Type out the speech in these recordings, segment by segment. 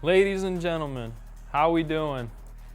Ladies and gentlemen, how we doing?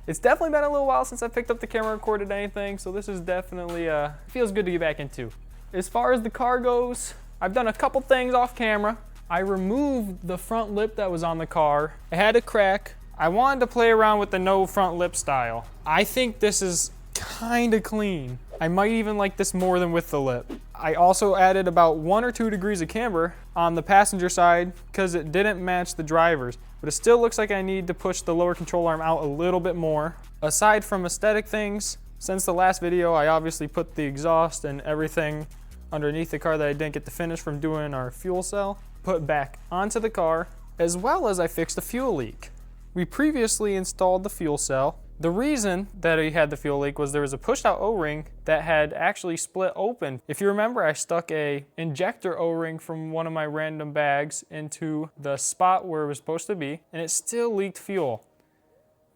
It's definitely been a little while since I picked up the camera and recorded anything, so this is definitely, feels good to get back into. As far as the car goes, I've done a couple things off camera. I removed the front lip that was on the car. It had a crack. I wanted to play around with the no front lip style. I think this is kinda clean. I might even like this more than with the lip. I also added about 1 or 2 degrees of camber on the passenger side because it didn't match the driver's, but it still looks like I need to push the lower control arm out a little bit more. Aside from aesthetic things, since the last video, I obviously put the exhaust and everything underneath the car that I didn't get to finish from doing our fuel cell, put back onto the car, as well as I fixed a fuel leak. We previously installed the fuel cell. The reason that we had the fuel leak was there was a pushed out O-ring that had actually split open. If you remember, I stuck a injector O-ring from one of my random bags into the spot where it was supposed to be, and it still leaked fuel.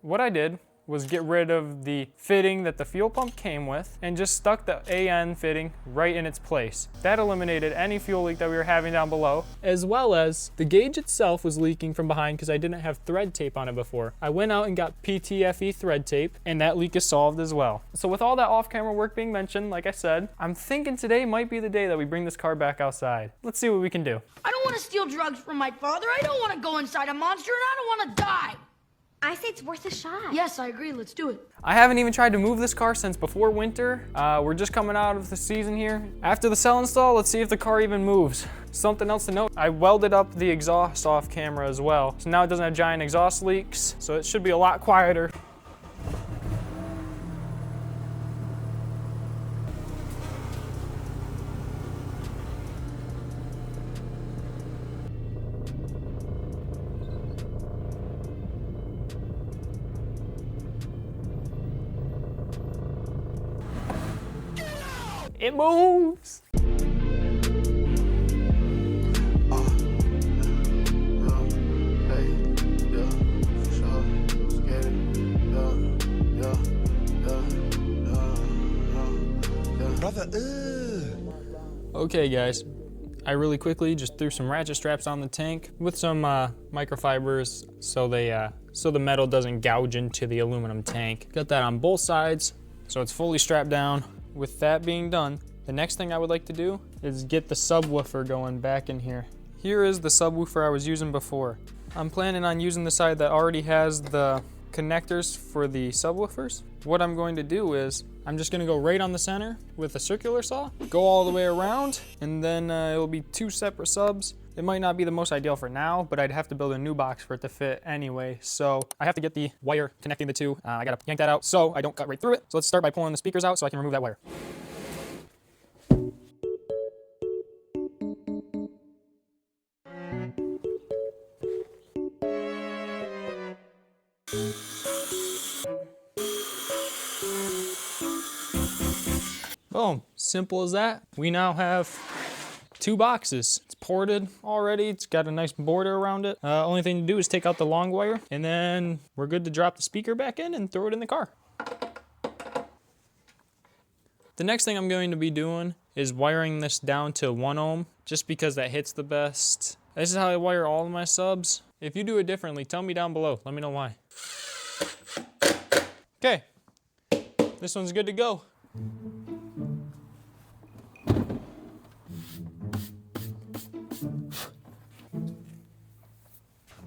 What I did was get rid of the fitting that the fuel pump came with and just stuck the AN fitting right in its place. That eliminated any fuel leak that we were having down below, as well as the gauge itself was leaking from behind because I didn't have thread tape on it before. I went out and got PTFE thread tape, and that leak is solved as well. So with all that off-camera work being mentioned, like I said, I'm thinking today might be the day that we bring this car back outside. Let's see what we can do. I don't want to steal drugs from my father. I don't want to go inside a monster, and I don't want to die. I say it's worth a shot. Yes, I agree. Let's do it. I haven't even tried to move this car since before winter. We're just coming out of the season here. After the cell install, let's see if the car even moves. Something else to note, I welded up the exhaust off camera as well. So now it doesn't have giant exhaust leaks, so it should be a lot quieter. It moves! Okay guys, I really quickly just threw some ratchet straps on the tank with some microfibers so the metal doesn't gouge into the aluminum tank. Got that on both sides so it's fully strapped down. With that being done, the next thing I would like to do is get the subwoofer going back in here. Here is the subwoofer I was using before. I'm planning on using the side that already has the connectors for the subwoofers. What I'm going to do is I'm just gonna go right on the center with a circular saw, go all the way around, and then it'll be 2 separate subs. It might not be the most ideal for now, but I'd have to build a new box for it to fit anyway. So I have to get the wire connecting the two. I gotta yank that out so I don't cut right through it. So let's start by pulling the speakers out so I can remove that wire. Boom, simple as that. We now have 2 boxes. It's ported already. It's got a nice border around it. Only thing to do is take out the long wire and then we're good to drop the speaker back in and throw it in the car. The next thing I'm going to be doing is wiring this down to 1 ohm just because that hits the best. This is how I wire all of my subs. If you do it differently, tell me down below. Let me know why. Okay, this one's good to go.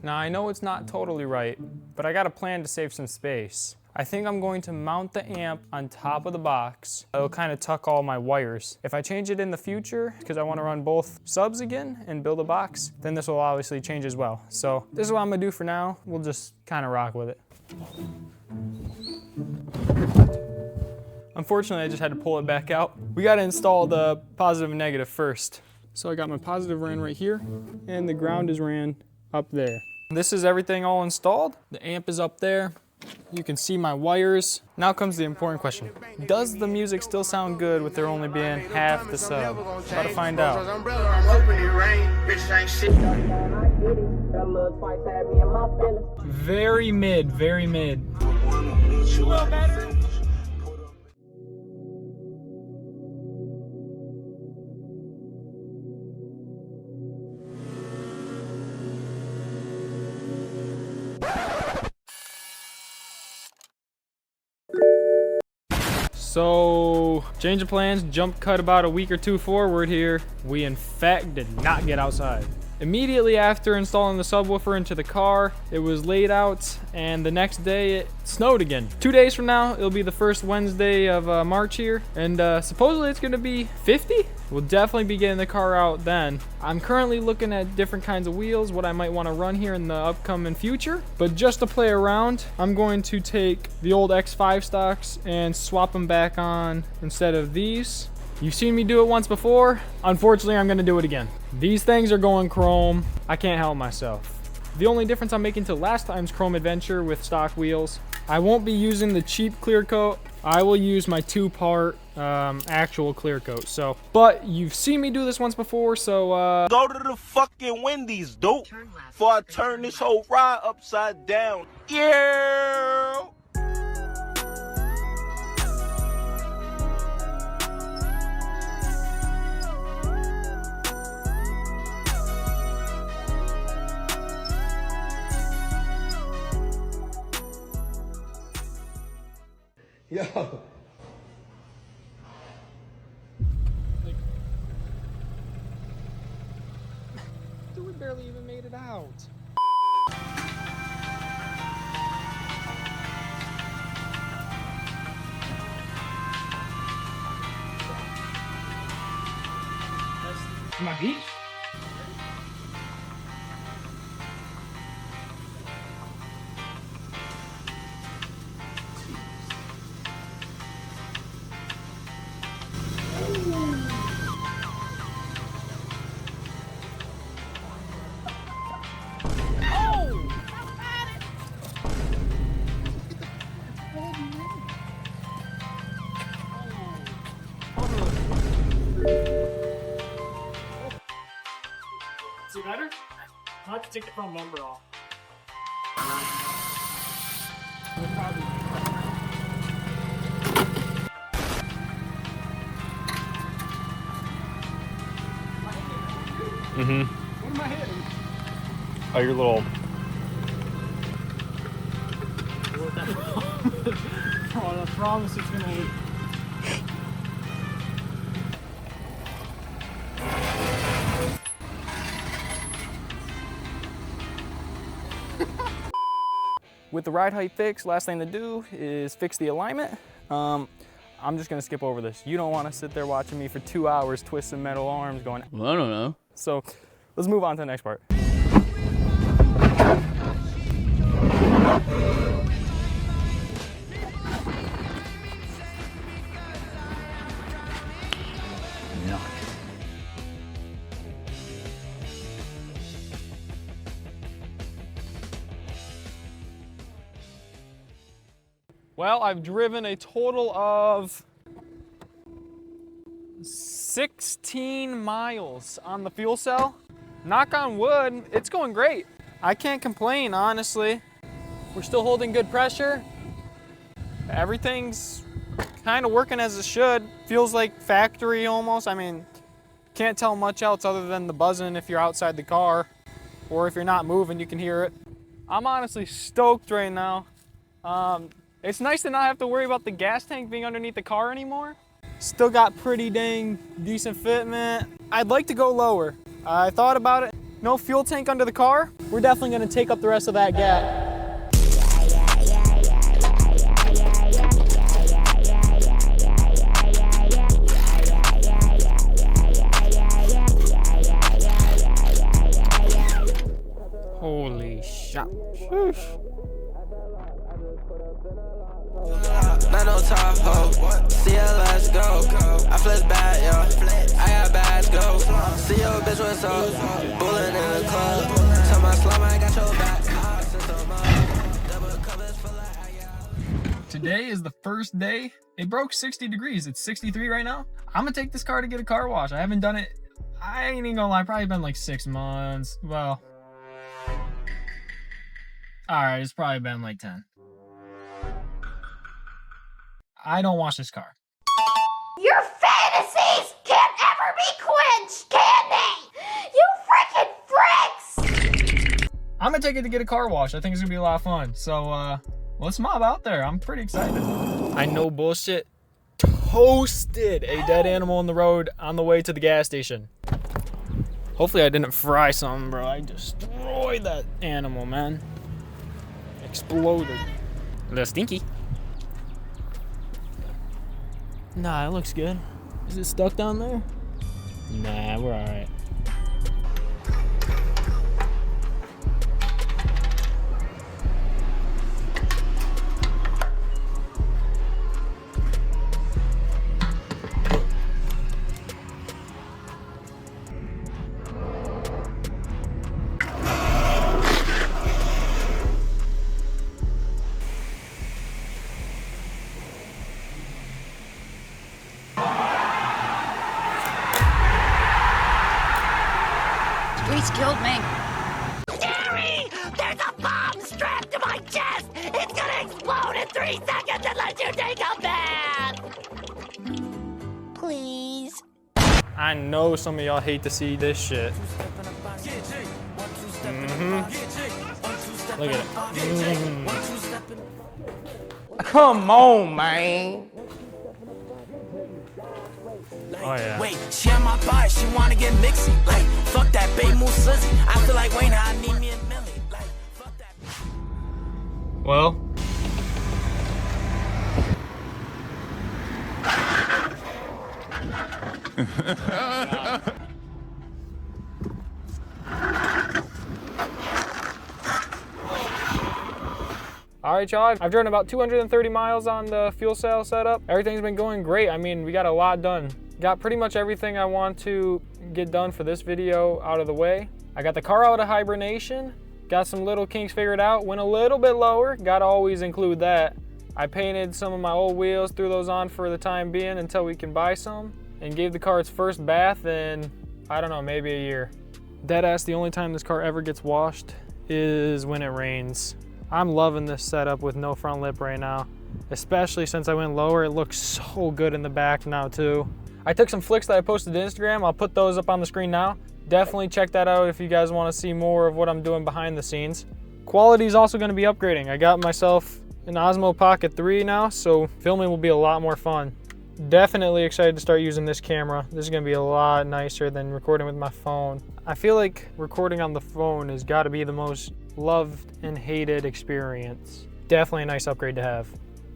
Now I know it's not totally right, but I got a plan to save some space. I think I'm going to mount the amp on top of the box. It'll kind of tuck all my wires. If I change it in the future, because I want to run both subs again and build a box, then this will obviously change as well. So this is what I'm gonna do for now. We'll just kind of rock with it. Unfortunately, I just had to pull it back out. We gotta install the positive and negative first. So I got my positive ran right here, and the ground is ran up there. This is everything all installed. The amp is up there. You can see my wires. Now comes the important question. Does the music still sound good with there only being half the sub? About to find out. Very mid, very mid. A little better. So, change of plans, jump cut about a week or two forward here. We in fact did not get outside. Immediately after installing the subwoofer into the car, it was laid out, and the next day it snowed again. 2 days from now, it'll be the first Wednesday of March here, and supposedly it's gonna be 50. We'll definitely be getting the car out then. I'm currently looking at different kinds of wheels, what I might want to run here in the upcoming future. But just to play around, I'm going to take the old X5 stocks and swap them back on instead of these. You've seen me do it once before. Unfortunately, I'm gonna do it again. These things are going chrome. I can't help myself. The only difference I'm making to last time's chrome adventure with stock wheels, I won't be using the cheap clear coat. I will use my 2-part actual clear coat. So, but you've seen me do this once before, so go to the fucking Wendy's, dope, before I turn this whole ride upside down. Yeah. Yo. Dude, we barely even made it out. My beach? See better? I'll have to take the front bumper off. Mm-hmm. What am I hitting? Oh, your little... Oh, I promise it's gonna leak. With the ride height fixed, last thing to do is fix the alignment. I'm just gonna skip over this. You don't wanna sit there watching me for 2 hours twisting metal arms going, Well, I don't know. So let's move on to the next part. Well, I've driven a total of 16 miles on the fuel cell. Knock on wood, it's going great. I can't complain, honestly. We're still holding good pressure. Everything's kind of working as it should. Feels like factory almost. I mean, can't tell much else other than the buzzing if you're outside the car, or if you're not moving, you can hear it. I'm honestly stoked right now. It's nice to not have to worry about the gas tank being underneath the car anymore. Still got pretty dang decent fitment. I'd like to go lower. I thought about it. No fuel tank under the car. We're definitely gonna take up the rest of that gap. Holy shit. Not no Tahoe, CLS go. I flex bad, yo. I got bags, go. See your bitch what's up. Bullin' in the club. Tell my slum I got your back. Today is the first day. It broke 60 degrees. It's 63 right now. I'm gonna take this car to get a car wash. I haven't done it. I ain't even gonna lie, probably been like 6 months. Well, all right, it's probably been like 10. I don't wash this car. Your fantasies can't ever be quenched, can they? You freaking freaks! I'm gonna take it to get a car wash. I think it's gonna be a lot of fun. So let's mob out there. I'm pretty excited. I know bullshit toasted a dead animal on the road on the way to the gas station. Hopefully I didn't fry something, bro. I destroyed that animal, man. Exploded. A little stinky. Nah, it looks good. Is it stuck down there? Nah, we're all right. Grease killed me. Gary! There's a bomb strapped to my chest! It's gonna explode in 3 seconds unless you take a bath! Please? I know some of y'all hate to see this shit. Look at it. Come on, man. Oh yeah. Wait, she on my body, she wanna get mixy. Like, fuck that baby move slizzy. I feel like Wayne, I need me a milli. Like, fuck that. Well. All right, y'all, I've driven about 230 miles on the fuel cell setup. Everything's been going great. I mean, we got a lot done. Got pretty much everything I want to get done for this video out of the way. I got the car out of hibernation, got some little kinks figured out, went a little bit lower, gotta always include that. I painted some of my old wheels, threw those on for the time being until we can buy some, and gave the car its first bath in, I don't know, maybe a year. Deadass, the only time this car ever gets washed is when it rains. I'm loving this setup with no front lip right now, especially since I went lower. It looks so good in the back now too. I took some flicks that I posted to Instagram. I'll put those up on the screen now. Definitely check that out if you guys want to see more of what I'm doing behind the scenes. Quality is also going to be upgrading. I got myself an Osmo Pocket 3 now, so filming will be a lot more fun. Definitely excited to start using this camera. This is going to be a lot nicer than recording with my phone. I feel like recording on the phone has got to be the most loved and hated experience. Definitely a nice upgrade to have.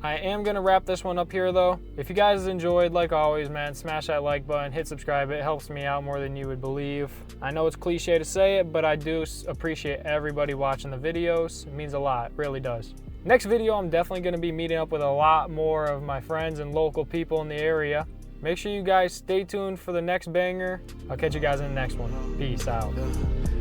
I am gonna wrap this one up here though. If you guys enjoyed, like always, man, smash that like button, hit subscribe. It helps me out more than you would believe. I know it's cliche to say it, but I do appreciate everybody watching the videos. It means a lot, it really does. Next video, I'm definitely gonna be meeting up with a lot more of my friends and local people in the area. Make sure you guys stay tuned for the next banger. I'll catch you guys in the next one. Peace out.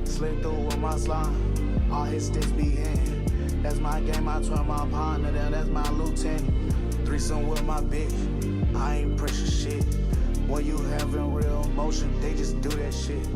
Slid through with my slime, all his sticks be in. That's my game, I turn my partner down, that's my lieutenant. Threesome with my bitch, I ain't pressure shit. When you having real emotion, they just do that shit.